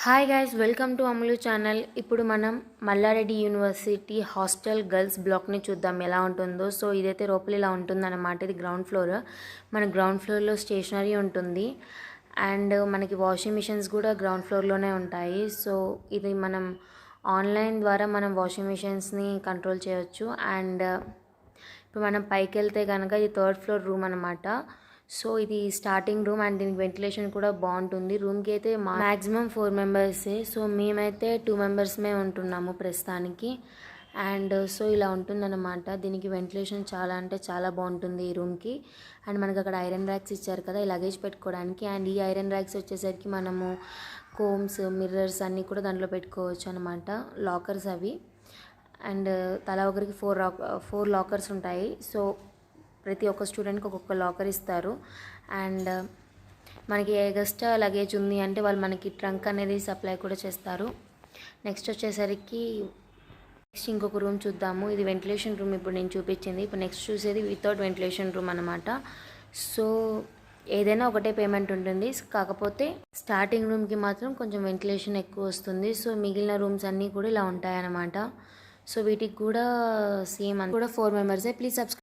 Hi guys, welcome to అమలు channel. ఇప్పుడు మనం మల్లారెడ్డి యూనివర్సిటీ హాస్టల్ గర్ల్స్ బ్లాక్ని చూద్దాం ఎలా ఉంటుందో. సో ఇదైతే లోపల ఇలా ఉంటుందన్నమాట. ఇది గ్రౌండ్ ఫ్లోర్. మన గ్రౌండ్ ఫ్లోర్లో స్టేషనరీ ఉంటుంది అండ్ మనకి వాషింగ్ మిషన్స్ కూడా గ్రౌండ్ ఫ్లోర్లోనే ఉంటాయి. సో ఇది మనం ఆన్లైన్ ద్వారా మనం వాషింగ్ మిషన్స్ని కంట్రోల్ చేయొచ్చు. అండ్ ఇప్పుడు మనం పైకి వెళ్తే కనుక ఇది 3rd ఫ్లోర్ రూమ్ అనమాట. సో ఇది స్టార్టింగ్ రూమ్ అండ్ దీనికి వెంటిలేషన్ కూడా బాగుంటుంది. రూమ్కి అయితే మ్యాక్సిమం 4 మెంబర్సే. సో మేమైతే 2 మెంబర్స్మే ఉంటున్నాము ప్రస్తుతానికి. అండ్ సో ఇలా ఉంటుందన్నమాట. దీనికి వెంటిలేషన్ చాలా అంటే చాలా బాగుంటుంది ఈ రూమ్కి. అండ్ మనకి అక్కడ ఐరన్ ర్యాక్స్ ఇచ్చారు కదా, ఈ లగేజ్ పెట్టుకోవడానికి. అండ్ ఈ ఐరన్ ర్యాక్స్ వచ్చేసరికి మనము కోమ్స్, మిర్రర్స్ అన్నీ కూడా దాంట్లో పెట్టుకోవచ్చు అనమాట. లాకర్స్ అవి. అండ్ తలా ఒకరికి 4 లాకర్స్ ఉంటాయి. సో ప్రతి ఒక్క స్టూడెంట్కి ఒక్కొక్క లాకర్ ఇస్తారు. అండ్ మనకి ఎగస్ట్రా లగేజ్ ఉంది అంటే వాళ్ళు మనకి ట్రంక్ అనేది సప్లై కూడా చేస్తారు. నెక్స్ట్ వచ్చేసరికి ఇంకొక రూమ్ చూద్దాము. ఇది వెంటిలేషన్ రూమ్ ఇప్పుడు నేను చూపించింది. ఇప్పుడు నెక్స్ట్ చూసేది వితౌట్ వెంటిలేషన్ రూమ్ అనమాట. సో ఏదైనా ఒకటే పేమెంట్ ఉంటుంది, కాకపోతే స్టార్టింగ్ రూమ్కి మాత్రం కొంచెం వెంటిలేషన్ ఎక్కువ వస్తుంది. సో మిగిలిన రూమ్స్ అన్నీ కూడా ఇలా ఉంటాయన్నమాట. సో వీటికి కూడా సేమ్ కూడా 4 మెంబర్సే. Please subscribe.